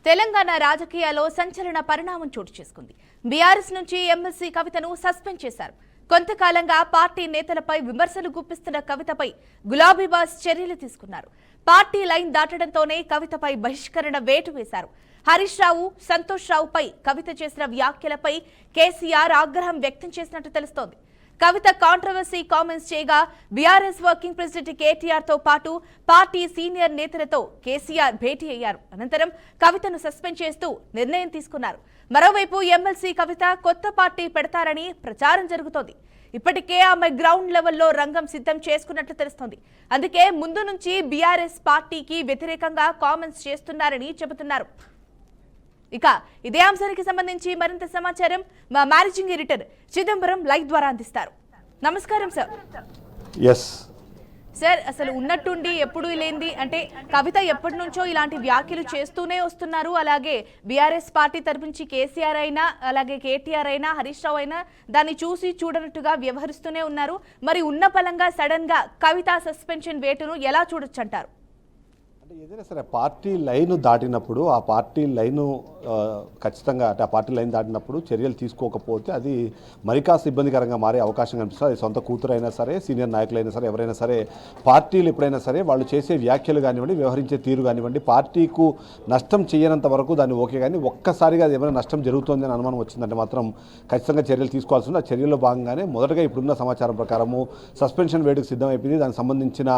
తెలంగాణ రాజకీయాల్లో సంచలన పరిణామం చోటు చేసుకుంది. బీఆర్ఎస్ నుంచి ఎమ్మెల్సీ కవితను సస్పెండ్ చేశారు. కొంతకాలంగా పార్టీ నేతలపై విమర్శలు గుప్పిస్తున్న కవితపై గులాబీ బాస్ చర్యలు తీసుకున్నారు. పార్టీ లైన్ దాటడంతోనే కవితపై బహిష్కరణ వేటు వేశారు. హరీష్ రావు, సంతోష్ రావుపై కవిత చేసిన వ్యాఖ్యలపై కేసీఆర్ ఆగ్రహం వ్యక్తం చేసినట్టు తెలుస్తోంది. కవిత కాంట్రవర్సీ కామెంట్స్ చేయగా బీఆర్ఎస్ వర్కింగ్ ప్రెసిడెంట్ కేటీఆర్ తో పాటు పార్టీ సీనియర్ నేతలతో కేసీఆర్ భేటీ అయ్యారు. అనంతరం కవితను సస్పెండ్ చేస్తూ నిర్ణయం తీసుకున్నారు. మరోవైపు ఎమ్మెల్సీ కవిత కొత్త పార్టీ పెడతారని ప్రచారం జరుగుతోంది. ఇప్పటికే ఆమె గ్రౌండ్ లెవెల్లో రంగం సిద్ధం చేసుకున్నట్లు తెలుస్తోంది. అందుకే ముందు నుంచి బీఆర్ఎస్ పార్టీకి వ్యతిరేకంగా కామెంట్స్ చేస్తున్నారని చెబుతున్నారు. ఇక ఇదే అంశానికి సంబంధించి మరింత సమాచారం మా మేనేజింగ్ ఎడిటర్ చిదంబరం లైవ్ ద్వారా అందిస్తారు. నమస్కారం సార్. సార్, అసలు ఉన్నట్టుండి ఎప్పుడు లేంది అంటే కవిత ఎప్పటి నుంచో ఇలాంటి వ్యాఖ్యలు చేస్తూనే వస్తున్నారు. అలాగే బీఆర్ఎస్ పార్టీ తరపుంచి కేసీఆర్ అయినా అలాగే కేటీఆర్ అయినా హరీష్ రావు అయినా దాన్ని చూసి చూడనట్టుగా వ్యవహరిస్తూనే ఉన్నారు. మరి ఉన్న పలంగా సడన్ గా కవిత సస్పెన్షన్ వేటును ఎలా చూడొచ్చు అంటారు? అంటే ఏదైనా సరే పార్టీ లైన్ దాటినప్పుడు ఆ పార్టీ లైను ఖచ్చితంగా అంటే ఆ పార్టీ లైన్ దాటినప్పుడు చర్యలు తీసుకోకపోతే అది మరి కాస్త ఇబ్బందికరంగా మారే అవకాశం కనిపిస్తుంది. అది సొంత కూతురైనా సరే, సీనియర్ నాయకులైనా సరే, ఎవరైనా సరే పార్టీలు ఎప్పుడైనా సరే వాళ్ళు చేసే వ్యాఖ్యలు కానివ్వండి, వ్యవహరించే తీరు కానివ్వండి, పార్టీకు నష్టం చేయనంత వరకు దాన్ని ఓకే. కానీ ఒక్కసారిగా అది ఏమైనా నష్టం జరుగుతుంది అని అనుమానం వచ్చిందంటే మాత్రం ఖచ్చితంగా చర్యలు తీసుకోవాల్సి ఉంది. ఆ చర్యల్లో భాగంగానే మొదటగా ఇప్పుడున్న సమాచారం ప్రకారము సస్పెన్షన్ వేటుకు సిద్ధమైపోయింది. దానికి సంబంధించిన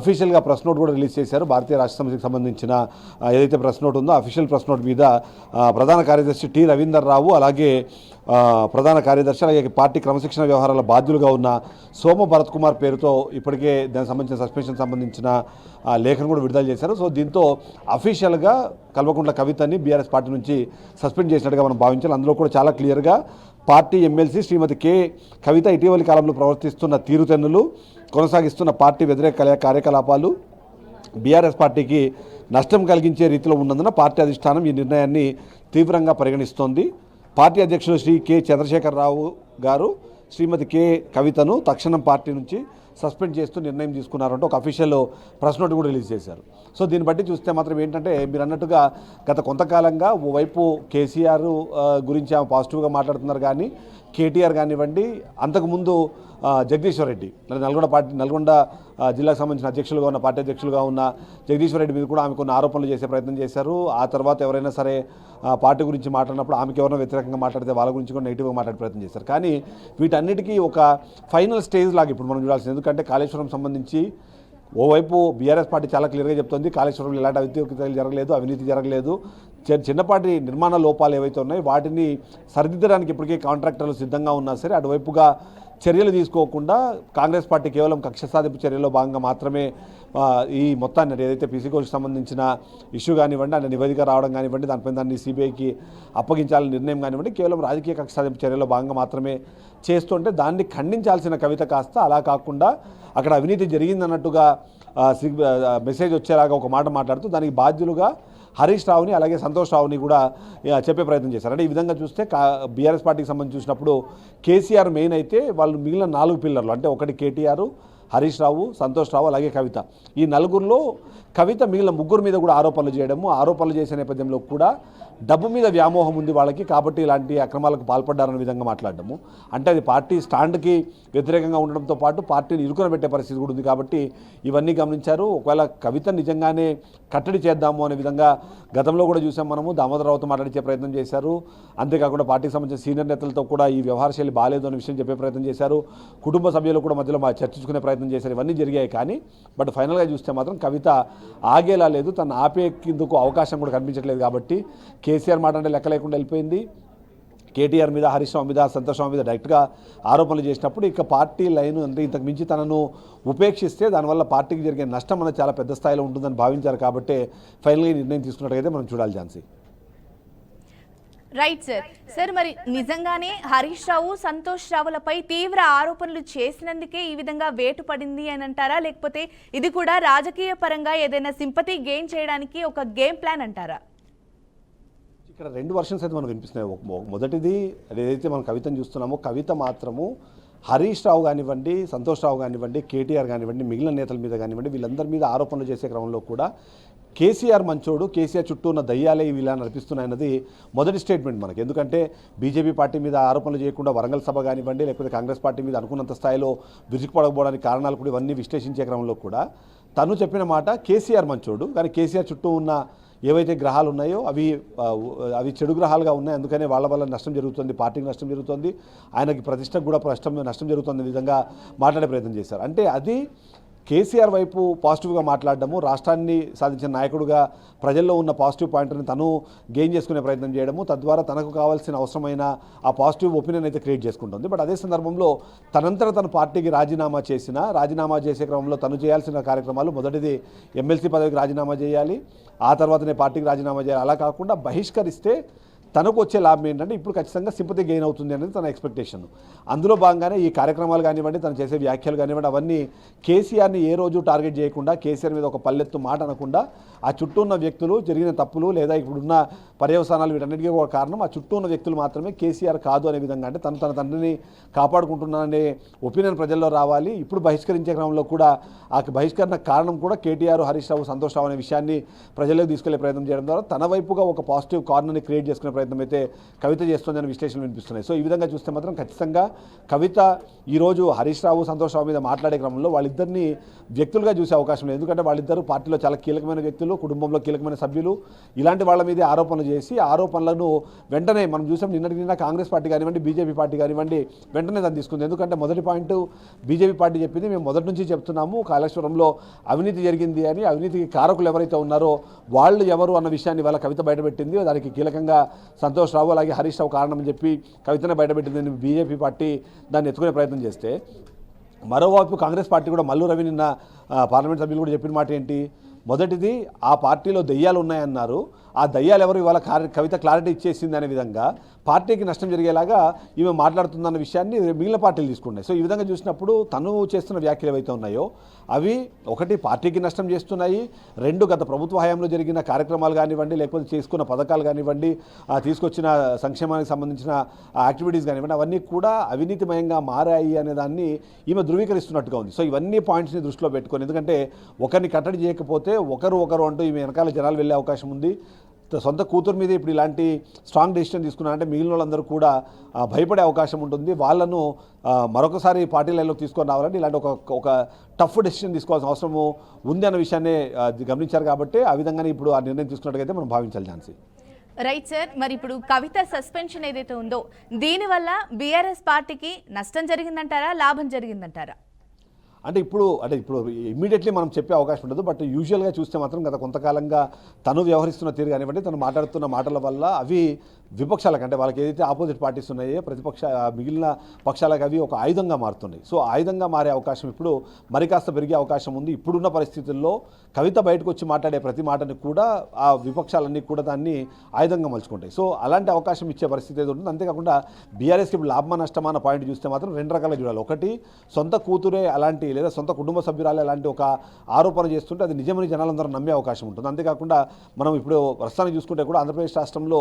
అఫీషియల్గా ప్రెస్ నోట్ కూడా రిలీజ్ చేశారు. భారతీయ రాష్ట్ర సమితికి సంబంధించిన ఏదైతే ప్రెస్ నోట్ ఉందో అఫీషియల్ ప్రెస్ నోట్ మీద ప్రధాన కార్యదర్శి టి రవీందర్ రావు, అలాగే ప్రధాన కార్యదర్శి, అలాగే పార్టీ క్రమశిక్షణ వ్యవహారాల బాధ్యులుగా ఉన్న సోమ భరత్ కుమార్ పేరుతో ఇప్పటికే దానికి సంబంధించిన సస్పెన్షన్ సంబంధించిన లేఖను కూడా విడుదల చేశారు. సో దీంతో అఫీషియల్గా కల్వకుంట్ల కవితని బీఆర్ఎస్ పార్టీ నుంచి సస్పెండ్ చేసినట్టుగా మనం భావించాలి. అందులో కూడా చాలా క్లియర్గా పార్టీ ఎమ్మెల్సీ శ్రీమతి కె కవిత ఇటీవలి కాలంలో ప్రవర్తిస్తున్న తీరుతెన్నులు, కొనసాగిస్తున్న పార్టీ వ్యతిరేక కార్యకలాపాలు బీఆర్ఎస్ పార్టీకి నష్టం కలిగించే రీతిలో ఉన్నందున పార్టీ అధిష్టానం ఈ నిర్ణయాన్ని తీవ్రంగా పరిగణిస్తోంది. పార్టీ అధ్యక్షులు శ్రీ కె చంద్రశేఖరరావు గారు శ్రీమతి కె కవితను తక్షణం పార్టీ నుంచి సస్పెండ్ చేస్తూ నిర్ణయం తీసుకున్నారంటే ఒక అఫీషియల్ ప్రెస్ నోట్ కూడా రిలీజ్ చేశారు. సో దీన్ని బట్టి చూస్తే మాత్రం ఏంటంటే మీరు అన్నట్టుగా గత కొంతకాలంగా ఓవైపు కేసీఆర్ గురించి ఆమె పాజిటివ్గా మాట్లాడుతున్నారు, కానీ కేటీఆర్ కానివ్వండి, అంతకుముందు జగదీశ్వర్ రెడ్డి నల్గొండ జిల్లాకు సంబంధించిన అధ్యక్షులుగా ఉన్న పార్టీ అధ్యక్షులుగా ఉన్న జగదీశ్వర్ రెడ్డి మీద కూడా ఆమె కొన్ని ఆరోపణలు చేసే ప్రయత్నం చేశారు. ఆ తర్వాత ఎవరైనా సరే పార్టీ గురించి మాట్లాడినప్పుడు ఆమెకి ఎవరైనా వ్యతిరేకంగా మాట్లాడితే వాళ్ళ గురించి కూడా నెగిటివ్గా మాట్లాడే ప్రయత్నం చేశారు. కానీ వీటన్నిటికీ ఒక ఫైనల్ స్టేజ్ లాగా ఇప్పుడు మనం చూడాల్సింది. ఎందుకంటే కాళేశ్వరం సంబంధించి ఓవైపు బీఆర్ఎస్ పార్టీ చాలా క్లియర్గా చెప్తుంది, కాళేశ్వరంలో ఎలాంటి అవినీతి జరగలేదు, అవినీతి జరగలేదు. చిన్నపాటి నిర్మాణ లోపాలు ఏవైతే ఉన్నాయో వాటిని సరిదిద్దడానికి ఇప్పటికే కాంట్రాక్టర్లు సిద్ధంగా ఉన్నా సరే అటువైపుగా చర్యలు తీసుకోకుండా కాంగ్రెస్ పార్టీ కేవలం కక్ష సాధింపు చర్యల్లో భాగంగా మాత్రమే ఈ మొత్తాన్ని ఏదైతే పీసీకోకి సంబంధించిన ఇష్యూ కానివ్వండి, అంటే నివేదిక రావడం కానివ్వండి, దాన్ని సిబిఐకి అప్పగించాలని నిర్ణయం కానివ్వండి, కేవలం రాజకీయ కక్ష సాధింపు చర్యల్లో భాగంగా మాత్రమే చేస్తుంటే దాన్ని ఖండించాల్సిన కవిత కాస్త అలా కాకుండా అక్కడ అవినీతి జరిగిందన్నట్టుగా మెసేజ్ వచ్చేలాగా ఒక మాట మాట్లాడుతూ దానికి బాధ్యులుగా హరీష్ రావుని అలాగే సంతోష్ రావుని కూడా చెప్పే ప్రయత్నం చేశారు. అంటే ఈ విధంగా చూస్తే బీఆర్ఎస్ పార్టీకి సంబంధించి చూసినప్పుడు కేసీఆర్ మెయిన్ అయితే వాళ్ళు మిగిలిన 4 పిల్లర్లు అంటే ఒకటి కేటీఆర్, హరీష్ రావు, సంతోష్ రావు అలాగే కవిత, ఈ నలుగురిలో కవిత మిగిలిన 3 మీద కూడా ఆరోపణలు చేయడము, ఆరోపణలు చేసే నేపథ్యంలో కూడా డబ్బు మీద వ్యామోహం ఉంది వాళ్ళకి, కాబట్టి ఇలాంటి అక్రమాలకు పాల్పడ్డారనే విధంగా మాట్లాడడము, అంటే అది పార్టీ స్టాండ్కి వ్యతిరేకంగా ఉండడంతో పాటు పార్టీని ఇరుకున పెట్టే పరిస్థితి కూడా ఉంది. కాబట్టి ఇవన్నీ గమనించారు. ఒకవేళ కవిత నిజంగానే కట్టడి చేద్దాము అనే విధంగా గతంలో కూడా చూసాం మనము, దామోదరరావుతో మాట్లాడించే ప్రయత్నం చేశారు. అంతేకాకుండా పార్టీకి సంబంధించిన సీనియర్ నేతలతో కూడా ఈ వ్యవహార శైలి బాగాలేదు అనే విషయం చెప్పే ప్రయత్నం చేశారు. కుటుంబ సభ్యులు కూడా మధ్యలో చర్చించుకునే ప్రయత్నం చేశారు. ఇవన్నీ జరిగాయి. కానీ బట్ ఫైనల్గా చూస్తే మాత్రం కవిత ఆగేలా లేదు, తను ఆపేందుకు అవకాశం కూడా కనిపించట్లేదు. కాబట్టి కేసీఆర్ మాట అంటే లెక్క లేకుండా వెళ్ళిపోయింది. కేటీఆర్ మీద, హరీష్ రావు మీద, సంతోష్ రావు మీద డైరెక్ట్గా ఆరోపణలు చేసినప్పుడు ఇక పార్టీ లైన్ అంటే ఇంతకు మించి తనను ఉపేక్షిస్తే దానివల్ల పార్టీకి జరిగే నష్టం అనేది చాలా పెద్ద స్థాయిలో ఉంటుందని భావించారు. కాబట్టి ఫైనల్గా నిర్ణయం తీసుకున్నట్టుగైతే మనం చూడాలి. ఝాన్సీ. రైట్ సార్, మరి నిజంగానే హరీష్ రావు, సంతోష్ రావులపై తీవ్ర ఆరోపణలు చేసినందుకే ఈ విధంగా వేటు పడింది అని అంటారా, లేకపోతే ఇది కూడా రాజకీయ పరంగా ఏదైనా సింపతి గెయిన్ చేయడానికి ఒక గేమ్ ప్లాన్ అంటారా? ఇక్కడ 2 వర్షన్స్ అయితే మనకు వినిపిస్తున్నాయి. మొదటిది ఏదైతే మనం కవితను చూస్తున్నామో కవిత మాత్రము హరీష్ రావు కానివ్వండి, సంతోష్ రావు కానివ్వండి, కేటీఆర్ కానివ్వండి, మిగిలిన నేతల మీద కానివ్వండి, వీళ్ళందరి మీద ఆరోపణలు చేసే క్రమంలో కూడా కేసీఆర్ మంచోడు, కేసీఆర్ చుట్టూ ఉన్న దయ్యాలే ఇలా నడిపిస్తున్నాయన్నది మొదటి స్టేట్మెంట్ మనకి. ఎందుకంటే బీజేపీ పార్టీ మీద ఆరోపణలు చేయకుండా వరంగల్ సభ కానివ్వండి, లేకపోతే కాంగ్రెస్ పార్టీ మీద అనుకున్నంత స్థాయిలో విరుచుకుపడకపోవడానికి కారణాలు కూడా ఇవన్నీ విశ్లేషించే క్రమంలో కూడా తను చెప్పిన మాట కేసీఆర్ మంచోడు, కానీ కేసీఆర్ చుట్టూ ఉన్న ఏవైతే గ్రహాలు ఉన్నాయో అవి చెడు గ్రహాలుగా ఉన్నాయి, అందుకనే వాళ్ళ వల్ల నష్టం జరుగుతుంది, పార్టీకి నష్టం జరుగుతుంది, ఆయనకి ప్రతిష్టకు కూడా నష్టం జరుగుతుంది విధంగా మాట్లాడే ప్రయత్నం చేశారు. అంటే అది కేసీఆర్ వైపు పాజిటివ్గా మాట్లాడడము, రాష్ట్రాన్ని సాధించిన నాయకుడిగా ప్రజల్లో ఉన్న పాజిటివ్ పాయింట్ని తను గెయిన్ చేసుకునే ప్రయత్నం చేయడము, తద్వారా తనకు కావాల్సిన అవసరమైన ఆ పాజిటివ్ ఒపీనియన్ అయితే క్రియేట్ చేసుకుంటుంది. బట్ అదే సందర్భంలో తనంతట తన పార్టీకి రాజీనామా చేసే క్రమంలో తను చేయాల్సిన కార్యక్రమాలు మొదటిది ఎమ్మెల్సీ పదవికి రాజీనామా చేయాలి, ఆ తర్వాతనే పార్టీకి రాజీనామా చేయాలి. అలా కాకుండా బహిష్కరిస్తే తనకు వచ్చే లాభం ఏంటంటే ఇప్పుడు ఖచ్చితంగా సింపతి గెయిన్ అవుతుంది అనేది తన ఎక్స్పెక్టేషన్. అందులో భాగంగానే ఈ కార్యక్రమాలు కానివ్వండి, తను చేసే వ్యాఖ్యలు కానివ్వండి, అవన్నీ కేసీఆర్ని ఏ రోజు టార్గెట్ చేయకుండా, కేసీఆర్ మీద ఒక పల్లెత్తు మాట అనకుండా, ఆ చుట్టూ ఉన్న వ్యక్తులు జరిగిన తప్పులు లేదా ఇప్పుడున్న పర్యవసానాలు వీటన్నిటికీ ఒక కారణం ఆ చుట్టూ ఉన్న వ్యక్తులు మాత్రమే, కేసీఆర్ కాదు అనే విధంగా, అంటే తన తండ్రిని కాపాడుకుంటున్నాననే ఒపీనియన్ ప్రజల్లో రావాలి. ఇప్పుడు బహిష్కరించే క్రమంలో కూడా ఆ బహిష్కరణ కారణం కూడా కేటీఆర్, హరీష్ రావు, సంతోష్ రావు అనే విషయాన్ని ప్రజల్లోకి తీసుకెళ్లే ప్రయత్నం చేయడం ద్వారా తన వైపుగా ఒక పాజిటివ్ కార్నర్ని క్రియేట్ చేసుకునే ప్రయత్నం అయితే కవిత చేస్తుందని విశ్లేషణలు వినిపిస్తున్నాయి. సో ఈ విధంగా చూస్తే మాత్రం ఖచ్చితంగా కవిత ఈరోజు హరీష్ రావు, సంతోష్ రావు మీద మాట్లాడే క్రమంలో వాళ్ళిద్దరిని వ్యక్తులుగా చూసే అవకాశం లేదు. ఎందుకంటే వాళ్ళిద్దరూ పార్టీలో చాలా కీలకమైన వ్యక్తులు, కుటుంబంలో కీలకమైన సభ్యులు. ఇలాంటి వాళ్ళ మీదే ఆరోపణలు చేసి ఆరోపణలను వెంటనే మనం చూసాం. నిన్న కాంగ్రెస్ పార్టీ కానివ్వండి, బీజేపీ పార్టీ కానివ్వండి, వెంటనే దాన్ని తీసుకుంది. ఎందుకంటే మొదటి పాయింట్ బీజేపీ పార్టీ చెప్పింది, మేము మొదటి నుంచి చెప్తున్నాము కాళేశ్వరంలో అవినీతి జరిగింది అని. అవినీతికి కారకులు ఎవరైతే ఉన్నారో వాళ్ళు ఎవరు అన్న విషయాన్ని వాళ్ళ కవిత బయటపెట్టింది. దానికి కీలకంగా సంతోష్ రావు అలాగే హరీష్ రావు కారణం అని చెప్పి కవితనే బయటపెట్టిందని బీజేపీ పార్టీ దాన్ని ఎత్తుకునే ప్రయత్నం చేస్తే, మరోవైపు కాంగ్రెస్ పార్టీ కూడా మల్లు రవి నిన్న పార్లమెంట్ సభ్యులు కూడా చెప్పిన మాట ఏంటి, మొదటిది ఆ పార్టీలో దయ్యాలు ఉన్నాయన్నారు, ఆ దయ్యాలు ఎవరు ఇవాళ కవిత క్లారిటీ ఇచ్చేసింది అనే విధంగా పార్టీకి నష్టం జరిగేలాగా ఈమె మాట్లాడుతుందన్న విషయాన్ని మిగిలిన పార్టీలు తీసుకున్నాయి. సో ఈ విధంగా చూసినప్పుడు తను చేస్తున్న వ్యాఖ్యలు ఏవైతే ఉన్నాయో అవి ఒకటి పార్టీకి నష్టం చేస్తున్నాయి, రెండు గత ప్రభుత్వ హయాంలో జరిగిన కార్యక్రమాలు కానివ్వండి, లేకపోతే చేసుకున్న పథకాలు కానివ్వండి, తీసుకొచ్చిన సంక్షేమానికి సంబంధించిన యాక్టివిటీస్ కానివ్వండి, అవన్నీ కూడా అవినీతిమయంగా మారాయి అనే దాన్ని ఈమె ధృవీకరిస్తున్నట్టుగా ఉంది. సో ఇవన్నీ పాయింట్స్ని దృష్టిలో పెట్టుకొని, ఎందుకంటే ఒకరిని కట్టడి చేయకపోతే ఒకరు అంటూ ఈమె వెనకాల జనాలు వెళ్ళే అవకాశం ఉంది. సొంత కూతురు మీద ఇప్పుడు ఇలాంటి స్ట్రాంగ్ డెసిషన్ తీసుకున్నారంటే మిగిలిన వాళ్ళందరూ కూడా భయపడే అవకాశం ఉంటుంది. వాళ్ళను మరొకసారి పార్టీ లైన్లోకి తీసుకొని రావాలంటే ఇలాంటి ఒక టఫ్ డెసిషన్ తీసుకోవాల్సిన అవసరము ఉంది అన్న విషయాన్ని గమనించారు. కాబట్టి ఆ విధంగానే ఇప్పుడు ఆ నిర్ణయం తీసుకున్నట్టుగా మనం భావించాలి. ఝాన్సీ రైట్ సార్, మరి ఇప్పుడు కవిత సస్పెన్షన్ ఏదైతే ఉందో దీనివల్ల బీఆర్ఎస్ పార్టీకి నష్టం జరిగిందంటారా, లాభం జరిగిందంటారా? అంటే ఇప్పుడు ఇమ్మీడియట్లీ మనం చెప్పే అవకాశం ఉండదు. బట్ యూజువల్గా చూస్తే మాత్రం గత కొంతకాలంగా తను వ్యవహరిస్తున్న తీరు కానివ్వండి, తను మాట్లాడుతున్న మాటల వల్ల అవి విపక్షాలకు, అంటే వాళ్ళకి ఏదైతే ఆపోజిట్ పార్టీస్ ఉన్నాయో మిగిలిన పక్షాలకు అవి ఒక ఆయుధంగా మారుతున్నాయి. సో ఆయుధంగా మారే అవకాశం ఇప్పుడు మరి కాస్త పెరిగే అవకాశం ఉంది. ఇప్పుడున్న పరిస్థితుల్లో కవిత బయటకు వచ్చి మాట్లాడే ప్రతి మాటని కూడా ఆ విపక్షాలన్నీ కూడా దాన్ని ఆయుధంగా మలుచుకుంటాయి. సో అలాంటి అవకాశం ఇచ్చే పరిస్థితి ఏదో ఉంటుంది. అంతేకాకుండా బీఆర్ఎస్కి ఇప్పుడు లాభమా నష్టమా అన్న పాయింట్ చూస్తే మాత్రం రెండు రకాలుగా చూడాలి. ఒకటి, సొంత కూతురే అలాంటి లేదా సొంత కుటుంబ సభ్యురాలే అలాంటి ఒక ఆరోపణ చేస్తుంటే అది నిజమని జనాలందరూ నమ్మే అవకాశం ఉంటుంది. అంతేకాకుండా మనం ఇప్పుడు ప్రస్తుతానికి చూసుకుంటే కూడా ఆంధ్రప్రదేశ్ రాష్ట్రంలో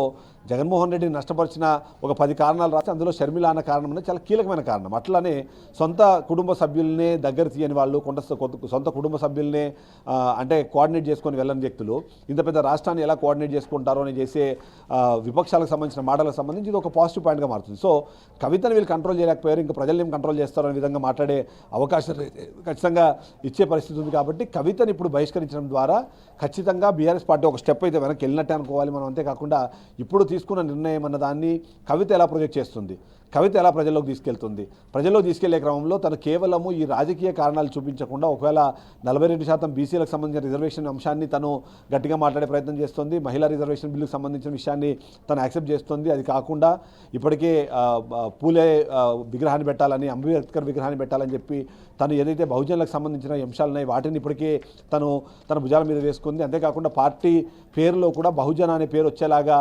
జగన్మోహన్ రెడ్డిని నష్టపరిచిన ఒక 10 కారణాలు రాస్తే అందులో షర్మిల అన్న కారణం అనేది చాలా కీలకమైన కారణం. అట్లానే సొంత కుటుంబ సభ్యులనే దగ్గర తీయని వాళ్ళు, సొంత కుటుంబ సభ్యులనే అంటే కోఆర్డినేట్ చేసుకొని వెళ్ళని వ్యక్తులు ఇంత పెద్ద రాష్ట్రాన్ని ఎలా కోఆర్డినేట్ చేసుకుంటారో అని చేసే విపక్షాలకు సంబంధించిన మాటలకు సంబంధించి ఇది ఒక పాజిటివ్ పాయింట్గా మారుతుంది. సో కవితను వీళ్ళు కంట్రోల్ చేయలేకపోయారు, ఇంకా ప్రజల్ని ఏం కంట్రోల్ చేస్తారో అనే విధంగా మాట్లాడే అవకాశం ఖచ్చితంగా ఇచ్చే పరిస్థితి ఉంది. కాబట్టి కవితను ఇప్పుడు బహిష్కరించడం ద్వారా ఖచ్చితంగా బీఆర్ఎస్ పార్టీ ఒక స్టెప్ అయితే వెనక్కి వెళ్ళినట్టే అనుకోవాలి మనం. అంతేకాకుండా ఇప్పుడు తీసుకున్న నిర్ణయం అన్న దాన్ని కవిత ఎలా ప్రొజెక్ట్ చేస్తుంది, కవిత ఎలా ప్రజల్లోకి తీసుకెళ్తుంది, ప్రజల్లోకి తీసుకెళ్లే క్రమంలో తను కేవలము ఈ రాజకీయ కారణాలు చూపించకుండా ఒకవేళ 42% బీసీలకు సంబంధించిన రిజర్వేషన్ అంశాన్ని తను గట్టిగా మాట్లాడే ప్రయత్నం చేస్తుంది, మహిళా రిజర్వేషన్ బిల్లుకు సంబంధించిన విషయాన్ని తను యాక్సెప్ట్ చేస్తుంది. అది కాకుండా ఇప్పటికే పూలే విగ్రహాన్ని పెట్టాలని, అంబేద్కర్ విగ్రహాన్ని పెట్టాలని చెప్పి తను ఏదైతే బహుజనులకు సంబంధించిన అంశాలు ఉన్నాయి వాటిని ఇప్పటికే తన భుజాల మీద వేసుకుంది. అంతేకాకుండా పార్టీ పేరులో కూడా బహుజన అనే పేరు వచ్చేలాగా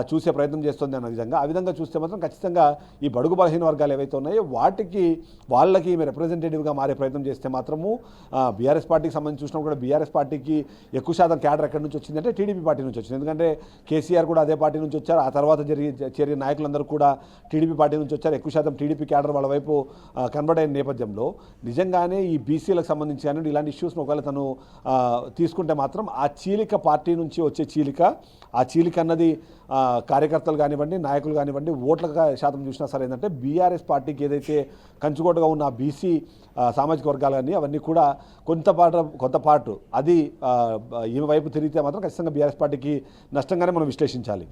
చూసే ప్రయత్నం చేస్తుంది అన్న విధంగా. ఆ విధంగా చూస్తే మాత్రం ఖచ్చితంగా ఈ బడుగు బలహీన వర్గాలు ఏవైతే ఉన్నాయో వాటికి వాళ్ళకి ఈమె రిప్రజెంటేటివ్గా మారే ప్రయత్నం చేస్తే మాత్రము బీఆర్ఎస్ పార్టీకి సంబంధించి చూసినా కూడా బీఆర్ఎస్ పార్టీకి ఎక్కువ శాతం క్యాడర్ ఎక్కడి నుంచి వచ్చిందంటే టీడీపీ పార్టీ నుంచి వచ్చింది. ఎందుకంటే కేసీఆర్ కూడా అదే పార్టీ నుంచి వచ్చారు, ఆ తర్వాత చేరిన నాయకులందరూ కూడా టీడీపీ పార్టీ నుంచి వచ్చారు. ఎక్కువ శాతం టీడీపీ క్యాడర్ వాళ్ళ వైపు కన్వర్ట్ అయిన నేపథ్యంలో నిజంగానే ఈ బీసీలకు సంబంధించి కానీ ఇలాంటి ఇష్యూస్ను ఒకవేళ తను తీసుకుంటే మాత్రం ఆ చీలిక పార్టీ నుంచి వచ్చే చీలిక, ఆ చీలిక అన్నది కార్యకర్తలు కానివ్వండి, నాయకులు కానివ్వండి, ఓట్ల శాతం చూసినా సరే ఏంటంటే బీఆర్ఎస్ పార్టీకి ఏదైతే కంచుకోటగా ఉన్న బీసీ సామాజిక వర్గాలు కానీ అవన్నీ కూడా కొంత పాటు అది ఈమె వైపు తిరిగితే మాత్రం ఖచ్చితంగా బీఆర్ఎస్ పార్టీకి నష్టంగానే మనం విశ్లేషించాలి.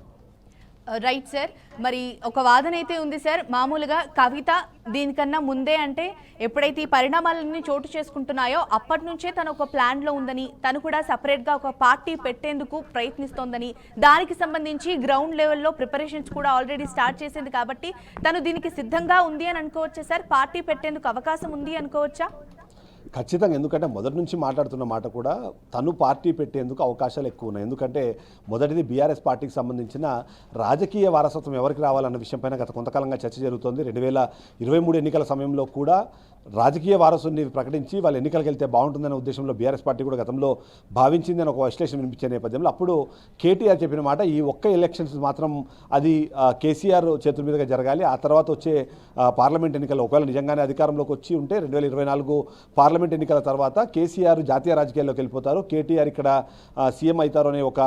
రైట్ సార్, మరి ఒక వాదన అయితే ఉంది సార్, మామూలుగా కవిత దీనికన్నా ముందే అంటే ఎప్పుడైతే ఈ పరిణామాలన్నీ చోటు చేసుకుంటున్నాయో అప్పటి నుంచే తను ఒక ప్లాన్లో ఉందని, తను కూడా సపరేట్గా ఒక పార్టీ పెట్టేందుకు ప్రయత్నిస్తోందని, దానికి సంబంధించి గ్రౌండ్ లెవెల్లో ప్రిపరేషన్స్ కూడా ఆల్రెడీ స్టార్ట్ చేసింది కాబట్టి తను దీనికి సిద్ధంగా ఉంది అని అనుకోవచ్చా సార్? పార్టీ పెట్టేందుకు అవకాశం ఉంది అనుకోవచ్చా? ఖచ్చితంగా, ఎందుకంటే మొదటి నుంచి మాట్లాడుతున్న మాట కూడా తను పార్టీ పెట్టేందుకు అవకాశాలు ఎక్కువ ఉన్నాయి. ఎందుకంటే మొదటిది బీఆర్ఎస్ పార్టీకి సంబంధించిన రాజకీయ వారసత్వం ఎవరికి రావాలన్న విషయంపైన గత కొంతకాలంగా చర్చ జరుగుతోంది. 2023 ఎన్నికల సమయంలో కూడా రాజకీయ వారసుని ప్రకటించి వాళ్ళు ఎన్నికలకు వెళ్తే బాగుంటుందనే ఉద్దేశంలో బీఆర్ఎస్ పార్టీ కూడా గతంలో భావించింది అని ఒక విశ్లేషణ వినిపించే నేపథ్యంలో అప్పుడు కేటీఆర్ చెప్పిన మాట ఈ ఒక్క ఎలక్షన్స్ మాత్రం అది కేసీఆర్ చేతుల మీదుగా జరగాలి, ఆ తర్వాత వచ్చే పార్లమెంట్ ఎన్నికల్లో ఒకవేళ నిజంగానే అధికారంలోకి వచ్చి ఉంటే 2024 పార్లమెంట్ ఎన్నికల తర్వాత కేసీఆర్ జాతీయ రాజకీయాల్లోకి వెళ్ళిపోతారు, కేటీఆర్ ఇక్కడ సీఎం అవుతారు అనే ఒక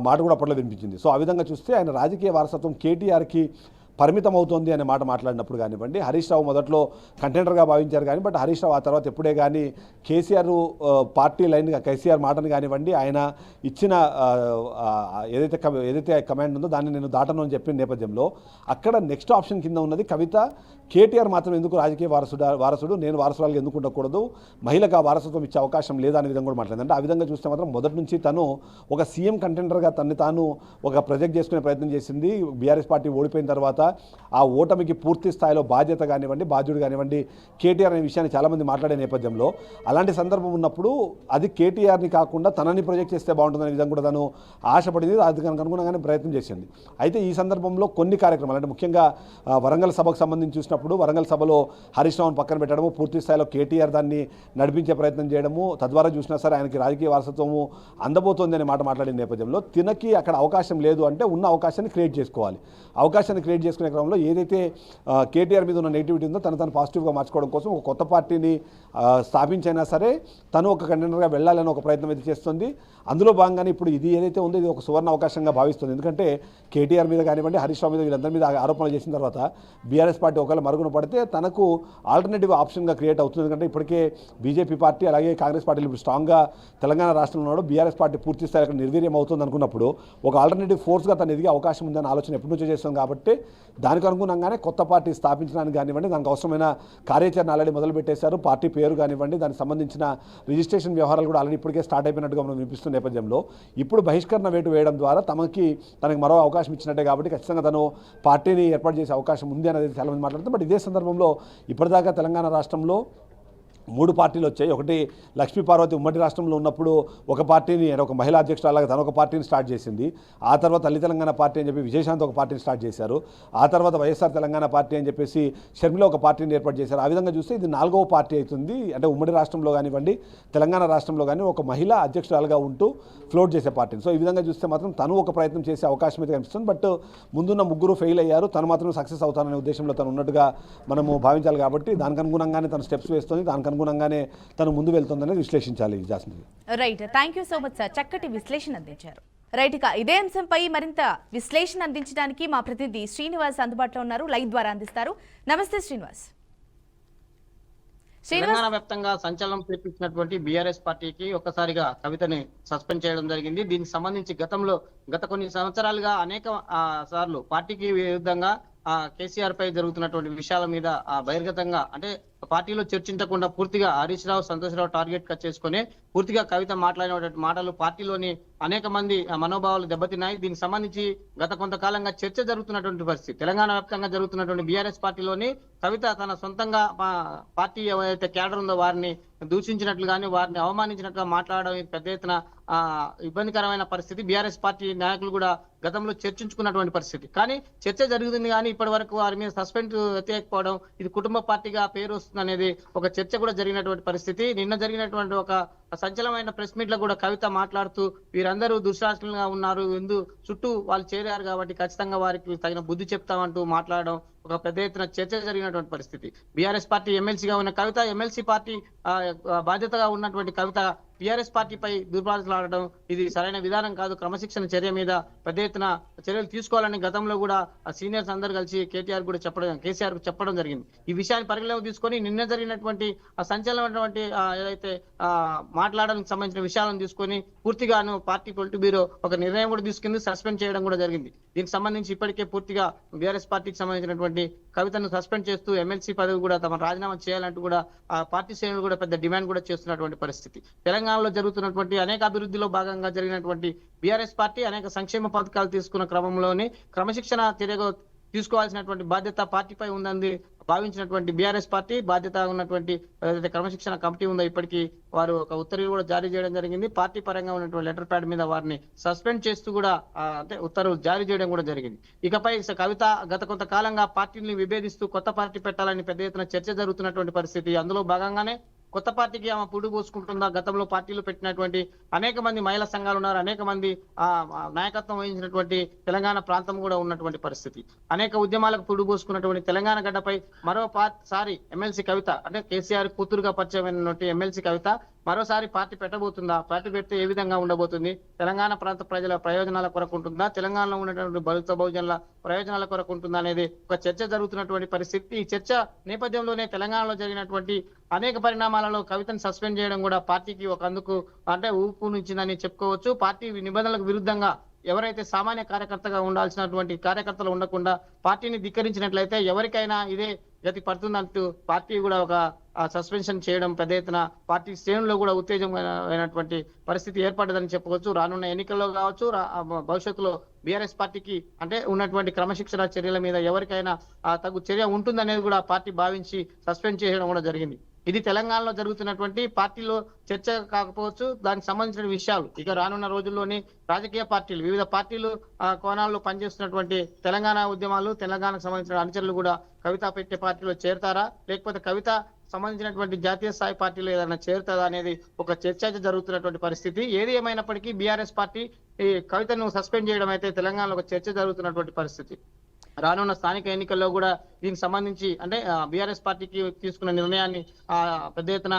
మాట కూడా అప్పట్లో వినిపించింది. సో ఆ విధంగా చూస్తే ఆయన రాజకీయ వారసత్వం కేటీఆర్కి పరిమితం అవుతోంది అనే మాట మాట్లాడినప్పుడు కానివ్వండి, హరీష్ రావు మొదట్లో కంటెండర్గా భావించారు కానీ బట్ హరీష్ రావు ఆ తర్వాత ఎప్పుడే కానీ కేసీఆర్ పార్టీ లైన్గా కేసీఆర్ మాటను కానివ్వండి, ఆయన ఇచ్చిన ఏదైతే కమాండ్ ఉందో దాన్ని నేను దాటను అని చెప్పిన నేపథ్యంలో అక్కడ నెక్స్ట్ ఆప్షన్ కింద ఉన్నది కవిత. కేటీఆర్ మాత్రం ఎందుకు రాజకీయ వారసుడు నేను వారసురాలుగా ఎందుకు ఉండకూడదు, మహిళకు ఆ వారసత్వం ఇచ్చే అవకాశం లేదా అనే విధంగా కూడా మాట్లాడింది. అంటే ఆ విధంగా చూస్తే మాత్రం మొదటి నుంచి తను ఒక సీఎం కంటెండర్గా తాను ఒక ప్రొజెక్ట్ చేసుకునే ప్రయత్నం చేసింది. బీఆర్ఎస్ పార్టీ ఓడిపోయిన తర్వాత ఆ ఓటమికి పూర్తి స్థాయిలో బాధ్యత కానివ్వండి, బాధ్యుడు కానివ్వండి కేటీఆర్ అనే విషయాన్ని చాలామంది మాట్లాడే నేపథ్యంలో అలాంటి సందర్భం ఉన్నప్పుడు అది కేటీఆర్ని కాకుండా తనని ప్రొజెక్ట్ చేస్తే బాగుంటుందనే విధంగా కూడా తను ఆశపడింది, అది కనుక అనుగుణంగానే ప్రయత్నం చేసింది. అయితే ఈ సందర్భంలో కొన్ని కార్యక్రమాలు అంటే ముఖ్యంగా వరంగల్ సభకు సంబంధించి చూసినప్పుడు వరంగల్ సభలో హరీష్ రావును పక్కన పెట్టడము, పూర్తి స్థాయిలో కేటీఆర్ దాన్ని నడిపించే ప్రయత్నం చేయడము, తద్వారా చూసినా సరే ఆయనకి రాజకీయ వారసత్వము అందబోతోంది అనే మాట మాట్లాడిన నేపథ్యంలో తినకి అక్కడ అవకాశం లేదు అంటే ఉన్న అవకాశాన్ని క్రియేట్ చేసుకోవాలి. అవకాశాన్ని క్రియేట్ చేసుకునే క్రమంలో ఏదైతే కేటీఆర్ మీద ఉన్న నెగిటివిటీ ఉందో తను పాజిటివ్గా మార్చుకోవడం కోసం ఒక కొత్త పార్టీని స్థాపించైనా సరే తను ఒక కంటెండర్గా వెళ్ళాలని ఒక ప్రయత్నం అయితే చేస్తుంది. అందులో భాగంగానే ఇప్పుడు ఇది ఏదైతే ఉందో ఇది ఒక సువర్ణ అవకాశంగా భావిస్తుంది. ఎందుకంటే కేటీఆర్ మీద కానివ్వండి, హరీష్ రావు మీద వీళ్ళందరి మీద ఆరోపణలు చేసిన తర్వాత బీఆర్ఎస్ పార్టీ ఒకవేళ మరుగున పడితే తనకు ఆల్టర్నేటివ్ ఆప్షన్గా క్రియేట్ అవుతుంది. ఎందుకంటే ఇప్పటికే బీజేపీ పార్టీ అలాగే కాంగ్రెస్ పార్టీలు ఇప్పుడు స్ట్రాంగ్గా తెలంగాణ రాష్ట్రంలో ఉన్నాడు, బీఆర్ఎస్ పార్టీ పూర్తి స్థాయి అక్కడ నిర్వీర్యం అవుతుంది అనుకున్నప్పుడు ఒక ఆల్టర్నేటివ్ ఫోర్స్గా తను ఎదిగే అవకాశం ఉందనే ఆలోచన ఎప్పటి నుంచో చేస్తాం. కాబట్టి దానికి అనుగుణంగానే కొత్త పార్టీ స్థాపించడానికి కానివ్వండి, దానికి అవసరమైన కార్యాచరణ ఆల్రెడీ మొదలుపెట్టేశారు. పార్టీ పేరు కానివ్వండి, దానికి సంబంధించిన రిజిస్ట్రేషన్ వ్యవహారాలు కూడా ఆల్రెడీ ఇప్పటికే స్టార్ట్ అయిపోయినట్టుగా మనం వినిపిస్తున్న నేపథ్యంలో ఇప్పుడు బహిష్కరణ వేటు వేయడం ద్వారా తనకి మరో అవకాశం ఇచ్చినట్టే. కాబట్టి ఖచ్చితంగా తను పార్టీని ఏర్పాటు చేసే అవకాశం ఉంది అనేది చాలామంది మాట్లాడుతారు. బట్ ఇదే సందర్భంలో ఇప్పటిదాకా తెలంగాణ రాష్ట్రంలో 3 పార్టీలు వచ్చాయి. ఒకటి లక్ష్మీ పార్వతి ఉమ్మడి రాష్ట్రంలో ఉన్నప్పుడు ఒక పార్టీని ఒక మహిళా అధ్యక్షురాలాగా తన ఒక పార్టీని స్టార్ట్ చేసింది. ఆ తర్వాత తల్లి తెలంగాణ పార్టీ అని చెప్పి విజయశాంతి ఒక పార్టీని స్టార్ట్ చేశారు. ఆ తర్వాత వైఎస్ఆర్ తెలంగాణ పార్టీ అని చెప్పేసి షర్మిల ఒక పార్టీని ఏర్పాటు చేశారు. ఆ విధంగా చూస్తే ఇది 4వ పార్టీ అవుతుంది. అంటే ఉమ్మడి రాష్ట్రంలో కానివ్వండి, తెలంగాణ రాష్ట్రంలో కానీ ఒక మహిళా అధ్యక్షురాలుగా ఉంటూ ఫ్లోట్ చేసే పార్టీని. సో ఈ విధంగా చూస్తే మాత్రం తను ఒక ప్రయత్నం చేసే అవకాశం అయితే కనిపిస్తుంది. బట్ ముందున్న 3 ఫెయిల్ అయ్యారు, తను మాత్రం సక్సెస్ అవుతాననే ఉద్దేశంలో తను ఉన్నట్టుగా మనము భావించాలి. కాబట్టి దానికి అనుగుణంగానే తను స్టెప్స్ వేస్తుంది, దానికి అనుగుణంగానే తను ముందు వెళ్తుందని విశ్లేషించాలి. Jasmine right, thank you so much sir, చక్కటి విశ్లేషణ అందించారు. రైట్, ఇక ఇదే అంశంపై మరింత విశ్లేషణ అందించడానికి మా ప్రతినిధి శ్రీనివాస్ అందుబాటులో ఉన్నారు, లైవ్ ద్వారా అందిస్తారు. నమస్తే శ్రీనివాస్. తెలంగాణ వ్యాప్తంగా సంచలనం తెప్పించినటువంటి బీఆర్ఎస్ పార్టీకి ఒక్కసారిగా కవితని సస్పెండ్ చేయడం జరిగింది. దీనికి సంబంధించి గత కొన్ని సంవత్సరాలుగా అనేక సార్లు పార్టీకి విరుద్ధంగా కేసీఆర్ పై జరుగుతున్నటువంటి విషయాల మీద బహిర్గతంగా అంటే పార్టీలో చర్చించకుండా పూర్తిగా హరీష్ రావు, సంతోష్ రావు టార్గెట్ గా చేసుకుని పూర్తిగా కవిత మాట్లాడినటువంటి మాటలు పార్టీలోని అనేక మంది మనోభావాలు దెబ్బతిన్నాయి. దీనికి సంబంధించి గత కొంతకాలంగా చర్చ జరుగుతున్నటువంటి పరిస్థితి. తెలంగాణ వ్యాప్తంగా జరుగుతున్నటువంటి బీఆర్ఎస్ పార్టీలోని కవిత తన సొంతంగా పార్టీ ఎవరైతే క్యాడర్ ఉందో వారిని దూషించినట్లు కానీ వారిని అవమానించినట్లుగా మాట్లాడడం పెద్ద ఎత్తున ఇబ్బందికరమైన పరిస్థితి. బీఆర్ఎస్ పార్టీ నాయకులు కూడా గతంలో చర్చించుకున్నటువంటి పరిస్థితి. కానీ చర్చ జరుగుతుంది కానీ ఇప్పటి వరకు వారి మీద సస్పెండ్ ఎత్తేయకపోవడం, ఇది కుటుంబ పార్టీగా పేరు వస్తుంది అనేది ఒక చర్చ కూడా జరిగినటువంటి పరిస్థితి. నిన్న జరిగినటువంటి ఒక సంచలనమైన ప్రెస్ మీట్ లో కూడా కవిత మాట్లాడుతూ వీరందరూ దుశ్శాసనంగా ఉన్నారు, చుట్టూ వాళ్ళు చేరారు కాబట్టి ఖచ్చితంగా వారికి తగిన బుద్ధి చెప్తామంటూ మాట్లాడడం ఒక పెద్ద ఎత్తున చర్చ జరిగినటువంటి పరిస్థితి. బీఆర్ఎస్ పార్టీ ఎమ్మెల్సీగా ఉన్న కవిత, ఎమ్మెల్సీ పార్టీ బాధ్యతగా ఉన్నటువంటి కవిత టీఆర్ఎస్ పార్టీపై దుర్భాషలాడడం ఇది సరైన విధానం కాదు. క్రమశిక్షణ చర్య మీద పెద్ద ఎత్తున చర్యలు తీసుకోవాలని గతంలో కూడా సీనియర్స్ అందరూ కలిసి కేసీఆర్ కు చెప్పడం జరిగింది. ఈ విషయాన్ని పరిగణలోకి తీసుకొని నిన్న జరిగినటువంటి సంచలనమైనటువంటి ఏదైతే మాట్లాడడానికి సంబంధించిన విషయాలను తీసుకొని పూర్తిగాను పార్టీ పొలిట్ బ్యూరో ఒక నిర్ణయం కూడా తీసుకుంది, సస్పెండ్ చేయడం కూడా జరిగింది. దీనికి సంబంధించి ఇప్పటికే పూర్తిగా బీఆర్ఎస్ పార్టీకి సంబంధించినటువంటి కవితను సస్పెండ్ చేస్తూ ఎమ్మెల్సీ పదవి కూడా తమ రాజీనామా చేయాలంటూ కూడా ఆ పార్టీ శ్రేణులు కూడా పెద్ద డిమాండ్ కూడా చేస్తున్నటువంటి పరిస్థితి. తెలంగాణలో జరుగుతున్నటువంటి అనేక అభివృద్ధిలో భాగంగా జరిగినటువంటి బీఆర్ఎస్ పార్టీ అనేక సంక్షేమ పథకాలు తీసుకున్న క్రమంలోనే క్రమశిక్షణ చర్యగా తీసుకోవాల్సినటువంటి బాధ్యత పార్టీపై ఉందని భావించినటువంటి బీఆర్ఎస్ పార్టీ బాధ్యత ఉన్నటువంటి క్రమశిక్షణ కమిటీ ఉందో ఇప్పటికీ వారు ఒక ఉత్తర్వులు కూడా జారీ చేయడం జరిగింది. పార్టీ పరంగా ఉన్నటువంటి లెటర్ ప్యాడ్ మీద వారిని సస్పెండ్ చేస్తూ కూడా అంటే ఉత్తర్వులు జారీ చేయడం కూడా జరిగింది. ఇకపై కవిత గత కొంతకాలంగా పార్టీని విభేదిస్తూ కొత్త పార్టీ పెట్టాలని పెద్ద ఎత్తున చర్చ జరుగుతున్నటువంటి పరిస్థితి. అందులో భాగంగానే కొత్త పార్టీకి ఆమె పుడు పోసుకుంటుందా, గతంలో పార్టీలు పెట్టినటువంటి అనేక మంది మహిళా సంఘాలు ఉన్నారు, అనేక మంది నాయకత్వం వహించినటువంటి తెలంగాణ ప్రాంతం కూడా ఉన్నటువంటి పరిస్థితి. అనేక ఉద్యమాలకు పుడు పోసుకున్నటువంటి తెలంగాణ గడ్డపై మరోసారి ఎమ్మెల్సీ కవిత అంటే కేసీఆర్ కూతురుగా పరిచయమైనటువంటి ఎమ్మెల్సీ కవిత మరోసారి పార్టీ పెట్టబోతుందా, పార్టీ పెడితే ఏ విధంగా ఉండబోతుంది, తెలంగాణ ప్రాంత ప్రజల ప్రయోజనాల కొరకు ఉంటుందా, తెలంగాణలో ఉన్నటువంటి దళిత బహుజనుల ప్రయోజనాల కొరకు ఉంటుందా అనేది ఒక చర్చ జరుగుతున్నటువంటి పరిస్థితి. ఈ చర్చ నేపథ్యంలోనే తెలంగాణలో జరిగినటువంటి అనేక పరిణామాలలో కవితను సస్పెండ్ చేయడం కూడా పార్టీకి ఒక అందుకు అంటే ఊపునిచ్చిందని చెప్పుకోవచ్చు. పార్టీ నిబంధనలకు విరుద్ధంగా ఎవరైతే సామాన్య కార్యకర్తగా ఉండాల్సినటువంటి కార్యకర్తలు ఉండకుండా పార్టీని ధిక్కరించినట్లయితే ఎవరికైనా ఇదే గతి పడుతుందంటూ పార్టీ కూడా ఒక సస్పెన్షన్ చేయడం పెద్ద ఎత్తున పార్టీ శ్రేణుల్లో కూడా ఉత్తేజమైనటువంటి పరిస్థితి ఏర్పడదని చెప్పుకోవచ్చు. రానున్న ఎన్నికల్లో కావచ్చు, భవిష్యత్తులో బీఆర్ఎస్ పార్టీకి అంటే ఉన్నటువంటి క్రమశిక్షణ చర్యల మీద ఎవరికైనా తగు చర్య ఉంటుందనేది కూడా పార్టీ భావించి సస్పెండ్ చేయడం కూడా జరిగింది. ఇది తెలంగాణలో జరుగుతున్నటువంటి పార్టీలో చర్చ కాకపోవచ్చు, దానికి సంబంధించిన విషయాలు. ఇక రానున్న రోజుల్లోని రాజకీయ పార్టీలు వివిధ పార్టీలు కోణాల్లో పనిచేస్తున్నటువంటి తెలంగాణ ఉద్యమాలు, తెలంగాణకు సంబంధించిన అనుచరులు కూడా కవిత పెట్టే పార్టీలో చేరతారా, లేకపోతే కవిత సంబంధించినటువంటి జాతీయ స్థాయి పార్టీలో ఏదైనా చేరుతుందా అనేది ఒక చర్చ జరుగుతున్నటువంటి పరిస్థితి. ఏది ఏమైనప్పటికీ బీఆర్ఎస్ పార్టీ ఈ కవితను సస్పెండ్ చేయడం అయితే తెలంగాణలో ఒక చర్చ జరుగుతున్నటువంటి పరిస్థితి. రానున్న స్థానిక ఎన్నికల్లో కూడా దీనికి సంబంధించి అంటే బీఆర్ఎస్ పార్టీకి తీసుకున్న నిర్ణయాన్ని పెద్ద ఎత్తున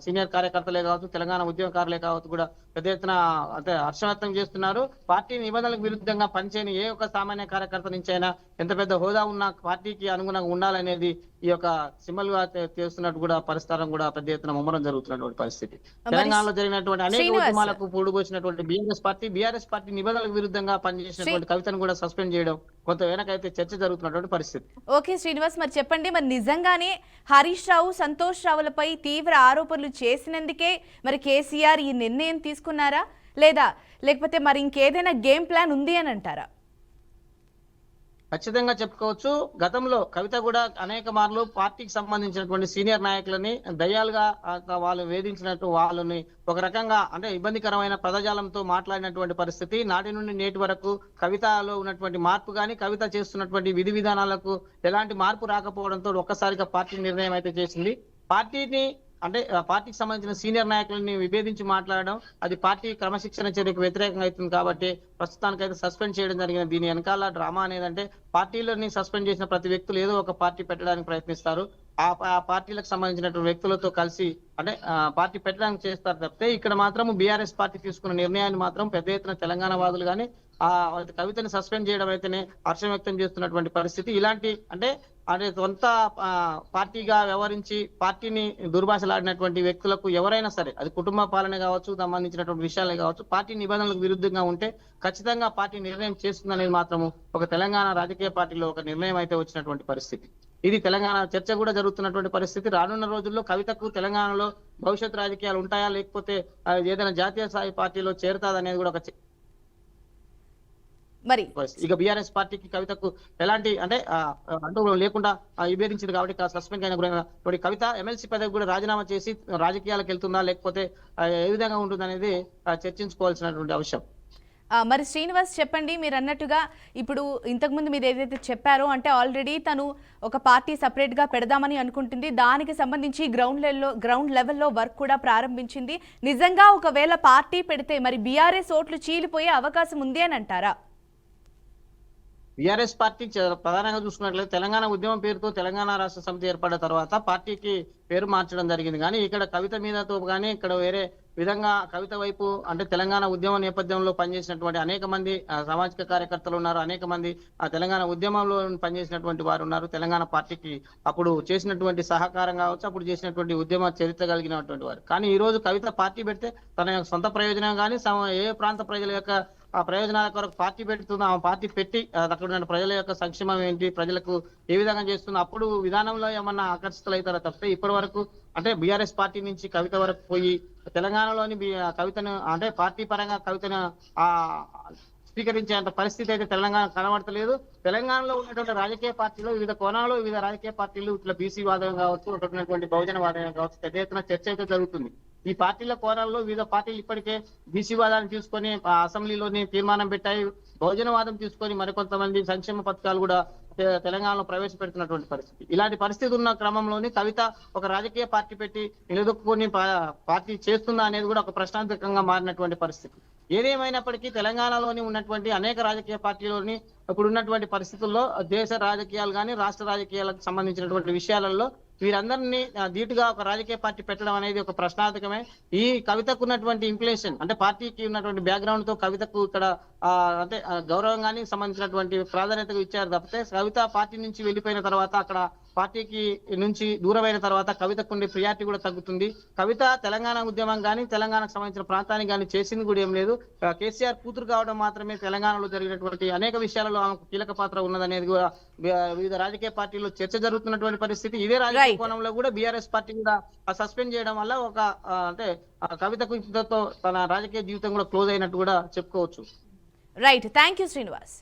సీనియర్ కార్యకర్తలే కావచ్చు, తెలంగాణ ఉద్యమకారులే కావచ్చు కూడా పెద్ద ఎత్తున అంటే హర్షం వ్యక్తం చేస్తున్నారు. పార్టీ నిబంధనలకు విరుద్ధంగా పనిచేయని ఏ ఒక్క సామాన్య కార్యకర్త నుంచి అయినా ఎంత పెద్ద హోదా ఉన్న పార్టీకి అనుగుణంగా ఉండాలనేది ఈ యొక్క సింబల్ గా చేస్తున్నట్టు కూడా పరిష్కారం కూడా పెద్ద ఎత్తున ముమ్మరం జరుగుతున్నటువంటి పరిస్థితి. తెలంగాణలో జరిగినటువంటి అనేక ఉద్యమాలకు పూడుపోసినటువంటి బీఆర్ఎస్ పార్టీ నిబంధనలకు విరుద్ధంగా పనిచేసినటువంటి కవితను కూడా సస్పెండ్ చేయడం కొంత వెనకైతే చర్చ జరుగుతున్నటువంటి పరిస్థితి. ఓకే శ్రీనివాస్, మరి చెప్పండి, మరి నిజంగానే హరీష్ రావు, సంతోష్ రావులపై తీవ్ర ఆరోపణలు చేసినందుకే మరి కేసీఆర్ ఈ నిర్ణయం తీసుకున్నారా, లేకపోతే మరి ఇంకేదైనా గేమ్ ప్లాన్ ఉంది అని అంటారా? ఖచ్చితంగా చెప్పుకోవచ్చు. గతంలో కవిత కూడా అనేక మార్లు పార్టీకి సంబంధించినటువంటి సీనియర్ నాయకులని దయ్యాలుగా వాళ్ళు వేధించినట్టు వాళ్ళని ఒక రకంగా అంటే ఇబ్బందికరమైన పదజాలంతో మాట్లాడినటువంటి పరిస్థితి. నాటి నుండి నేటి వరకు కవితలో ఉన్నటువంటి మార్పు కానీ కవిత చేస్తున్నటువంటి విధి విధానాలకు ఎలాంటి మార్పు రాకపోవడంతో ఒక్కసారిగా పార్టీ నిర్ణయం అయితే చేసింది. పార్టీని అంటే పార్టీకి సంబంధించిన సీనియర్ నాయకులని విభేదించి మాట్లాడడం అది పార్టీ క్రమశిక్షణ చర్యకు వ్యతిరేకంగా అవుతుంది కాబట్టి ప్రస్తుతానికైతే సస్పెండ్ చేయడం జరిగింది. దీని వెనకాల డ్రామా అనేదంటే పార్టీలని సస్పెండ్ చేసిన ప్రతి వ్యక్తులు ఏదో ఒక పార్టీ పెట్టడానికి ప్రయత్నిస్తారు. ఆ పార్టీలకు సంబంధించినటువంటి వ్యక్తులతో కలిసి అంటే పార్టీ పెట్టడానికి చేస్తారు తప్పితే ఇక్కడ మాత్రం బీఆర్ఎస్ పార్టీ తీసుకున్న నిర్ణయాన్ని మాత్రం పెద్ద ఎత్తున తెలంగాణ వాదులు కానీ కవితని సస్పెండ్ చేయడం అయితేనే హర్షం వ్యక్తం చేస్తున్నటువంటి పరిస్థితి. ఇలాంటి అంటే సొంత పార్టీగా వ్యవహరించి పార్టీని దుర్భాషలాడినటువంటి వ్యక్తులకు ఎవరైనా సరే అది కుటుంబ పాలన కావచ్చు, సంబంధించినటువంటి విషయాలే కావచ్చు, పార్టీ నిబంధనలకు విరుద్ధంగా ఉంటే ఖచ్చితంగా పార్టీ నిర్ణయం చేస్తుందనేది మాత్రము ఒక తెలంగాణ రాజకీయ పార్టీలో ఒక నిర్ణయం అయితే వచ్చినటువంటి పరిస్థితి. ఇది తెలంగాణ చర్చ కూడా జరుగుతున్నటువంటి పరిస్థితి. రానున్న రోజుల్లో కవితకు తెలంగాణలో భవిష్యత్ రాజకీయాలు ఉంటాయా, లేకపోతే ఏదైనా జాతీయ స్థాయి పార్టీలో చేరుతాది అనేది కూడా ఒక మరి ఇక బీఆర్ఎస్ పార్టీకి కవితకు ఎలాంటి అంటే అంటూ లేకుండా విభేదించింది కాబట్టి సస్పెండ్ అయిన కూడా కవిత ఎమ్మెల్సీ పదవి కూడా రాజీనామా చేసి రాజకీయాలకు వెళ్తుందా, లేకపోతే ఏ విధంగా ఉంటుంది అనేది చర్చించుకోవాల్సినటువంటి అంశం. మరి శ్రీనివాస్ చెప్పండి, మీరు అన్నట్టుగా ఇప్పుడు ఇంతకుముందు మీరు ఏదైతే చెప్పారో అంటే ఆల్రెడీ తను ఒక పార్టీ సపరేట్గా పెడదామని అనుకుంటుంది, దానికి సంబంధించి గ్రౌండ్ లెవెల్లో వర్క్ కూడా ప్రారంభించింది. నిజంగా ఒకవేళ పార్టీ పెడితే మరి బీఆర్ఎస్ ఓట్లు చీలిపోయే అవకాశం ఉంది అని అంటారా? బీఆర్ఎస్ పార్టీ ప్రధానంగా చూసుకున్నట్లయితే తెలంగాణ ఉద్యమం పేరుతో తెలంగాణ రాష్ట్ర సమితి ఏర్పడిన తర్వాత పార్టీకి పేరు మార్చడం జరిగింది. కానీ ఇక్కడ కవిత మీదతో కానీ ఇక్కడ వేరే విధంగా కవిత వైపు అంటే తెలంగాణ ఉద్యమ నేపథ్యంలో పనిచేసినటువంటి అనేక మంది సామాజిక కార్యకర్తలు ఉన్నారు, అనేక మంది తెలంగాణ ఉద్యమంలో పనిచేసినటువంటి వారు ఉన్నారు. తెలంగాణ పార్టీకి అప్పుడు చేసినటువంటి సహకారం కావచ్చు, అప్పుడు చేసినటువంటి ఉద్యమ చరిత్ర కలిగినటువంటి వారు. కానీ ఈ రోజు కవిత పార్టీ పెడితే తన సొంత ప్రయోజనం కానీ ఏ ప్రాంత ప్రజల యొక్క ఆ ప్రయోజనాల కొరకు పార్టీ పెడుతుందో ఆ పార్టీ పెట్టి అక్కడ ఉన్న ప్రజల యొక్క సంక్షేమం ఏంటి, ప్రజలకు ఏ విధంగా చేస్తుందో అప్పుడు విధానంలో ఏమన్నా ఆకర్షితులవుతారో తప్పితే ఇప్పటి వరకు అంటే బీఆర్ఎస్ పార్టీ నుంచి కవిత వరకు పోయి తెలంగాణలోని కవితను అంటే పార్టీ పరంగా కవితను స్వీకరించేంత పరిస్థితి అయితే తెలంగాణ కనబడతలేదు. తెలంగాణలో ఉన్నటువంటి రాజకీయ పార్టీలు వివిధ కోణాల్లో వివిధ రాజకీయ పార్టీలు ఇట్లా బీసీ వాదం కావచ్చు, ఉన్నటువంటి బహుజన వాదం కావచ్చు, పెద్ద ఎత్తున చర్చ అయితే జరుగుతుంది. ఈ పార్టీల కోణాల్లో వివిధ పార్టీలు ఇప్పటికే బీసీ వాదాన్ని తీసుకొని అసెంబ్లీలోని తీర్మానం పెట్టాయి, బహుజన వాదం తీసుకొని మరికొంతమంది సంక్షేమ పథకాలు కూడా తెలంగాణలో ప్రవేశపెడుతున్నటువంటి పరిస్థితి. ఇలాంటి పరిస్థితి ఉన్న క్రమంలోని కవిత ఒక రాజకీయ పార్టీ పెట్టి నిలదొక్కుని పార్టీ చేస్తుందా అనేది కూడా ఒక ప్రశ్నార్థకంగా మారినటువంటి పరిస్థితి. ఏదేమైనప్పటికీ తెలంగాణలోని ఉన్నటువంటి అనేక రాజకీయ పార్టీలోని ఇప్పుడు ఉన్నటువంటి పరిస్థితుల్లో దేశ రాజకీయాలు కానీ రాష్ట్ర రాజకీయాలకు సంబంధించినటువంటి విషయాలలో వీరందరినీ ధీటుగా ఒక రాజకీయ పార్టీ పెట్టడం అనేది ఒక ప్రశ్నార్థకమే. ఈ కవితకు ఉన్నటువంటి ఇన్ఫ్లేషన్ అంటే పార్టీకి ఉన్నటువంటి బ్యాక్గ్రౌండ్ తో కవితకు ఇక్కడ అంటే గౌరవంగానే సంబంధించినటువంటి ప్రాధాన్యత ఇచ్చారు తప్పితే కవిత పార్టీ నుంచి వెళ్ళిపోయిన తర్వాత అక్కడ పార్టీకి నుంచి దూరమైన తర్వాత కవితకు ఉండే ప్రియారిటీ కూడా తగ్గుతుంది. కవిత తెలంగాణ ఉద్యమం కానీ తెలంగాణకు సంబంధించిన ప్రాంతానికి కానీ చేసింది కూడా ఏం లేదు. కేసీఆర్ కూతురు కావడం మాత్రమే తెలంగాణలో జరిగినటువంటి అనేక విషయాలలో ఆమెకు కీలక పాత్ర ఉన్నదనేది కూడా వివిధ రాజకీయ పార్టీల్లో చర్చ జరుగుతున్నటువంటి పరిస్థితి. ఇదే రాజకీయ కోణంలో కూడా బీఆర్ఎస్ పార్టీ కూడా సస్పెండ్ చేయడం వల్ల ఒక అంటే కవితకు ఇంతతో తన రాజకీయ జీవితం కూడా క్లోజ్ అయినట్టు కూడా చెప్పుకోవచ్చు. Right, thank you Srinivas.